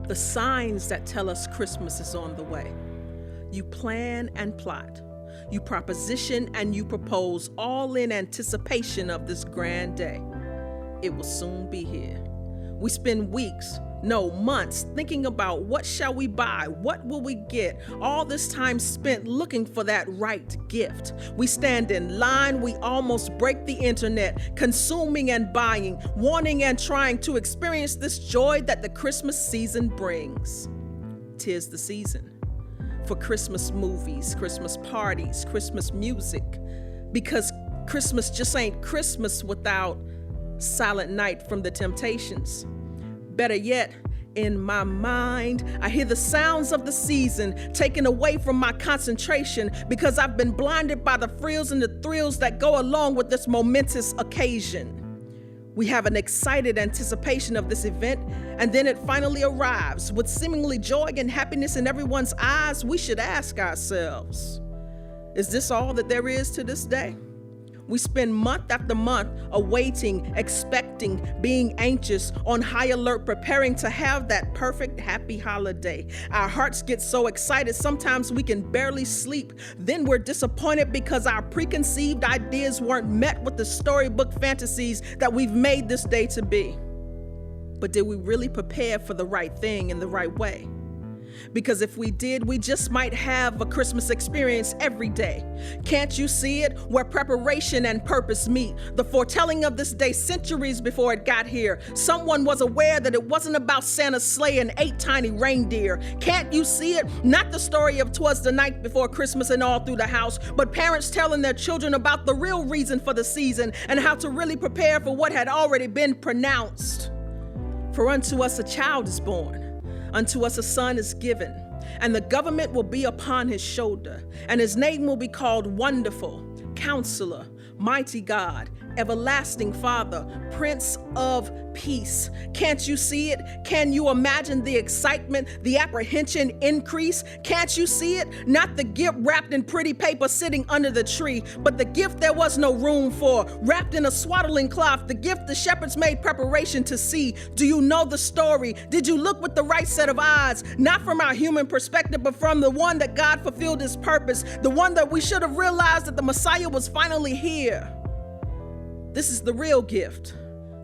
the signs that tell us Christmas is on the way. You plan and plot. You proposition and you propose, all in anticipation of this grand day. It will soon be here. We spend weeks, no, months, thinking about what shall we buy, what will we get, all this time spent looking for that right gift. We stand in line, we almost break the internet, consuming and buying, wanting and trying to experience this joy that the Christmas season brings. 'Tis the season for Christmas movies, Christmas parties, Christmas music, because Christmas just ain't Christmas without Silent Night from the Temptations. Better yet, in my mind, I hear the sounds of the season taken away from my concentration because I've been blinded by the frills and the thrills that go along with this momentous occasion. We have an excited anticipation of this event, and then it finally arrives. With seemingly joy and happiness in everyone's eyes, we should ask ourselves, is this all that there is to this day? We spend month after month awaiting, expecting, being anxious, on high alert, preparing to have that perfect, happy holiday. Our hearts get so excited, sometimes we can barely sleep. Then we're disappointed because our preconceived ideas weren't met with the storybook fantasies that we've made this day to be. But did we really prepare for the right thing in the right way? Because if we did, we just might have a Christmas experience every day. Can't you see it? Where preparation and purpose meet. The foretelling of this day centuries before it got here. Someone was aware that it wasn't about Santa's sleigh and 8 tiny reindeer. Can't you see it? Not the story of 'twas the night before Christmas and all through the house, but parents telling their children about the real reason for the season and how to really prepare for what had already been pronounced. For unto us a child is born. Unto us a son is given, and the government will be upon his shoulder, and his name will be called Wonderful, Counselor, Mighty God, Everlasting Father, Prince of Peace. Can't you see it? Can you imagine the excitement, the apprehension increase? Can't you see it? Not the gift wrapped in pretty paper sitting under the tree, but the gift there was no room for, wrapped in a swaddling cloth, the gift the shepherds made preparation to see. Do you know the story? Did you look with the right set of eyes? Not from our human perspective, but from the one that God fulfilled his purpose, the one that we should have realized that the Messiah was finally here. This is the real gift.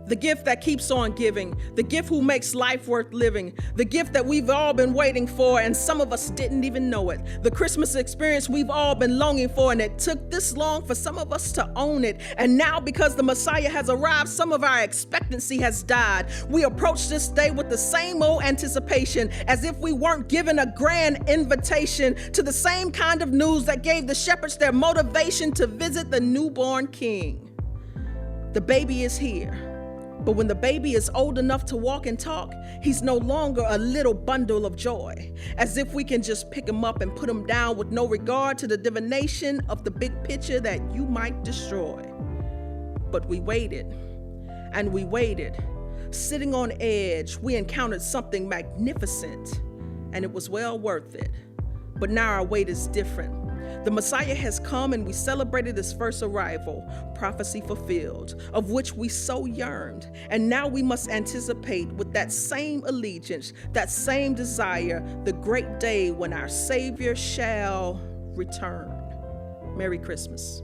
The gift that keeps on giving, the gift who makes life worth living, the gift that we've all been waiting for and some of us didn't even know it, the Christmas experience we've all been longing for, and it took this long for some of us to own it. And now because the Messiah has arrived, some of our expectancy has died. We approach this day with the same old anticipation as if we weren't given a grand invitation to the same kind of news that gave the shepherds their motivation to visit the newborn king. The baby is here. But when the baby is old enough to walk and talk, he's no longer a little bundle of joy, as if we can just pick him up and put him down with no regard to the divination of the big picture that you might destroy. But we waited, and we waited. Sitting on edge, we encountered something magnificent, and it was well worth it. But now our wait is different. The Messiah has come and we celebrated his first arrival, prophecy fulfilled, of which we so yearned. And now we must anticipate with that same allegiance, that same desire, the great day when our Savior shall return. Merry Christmas.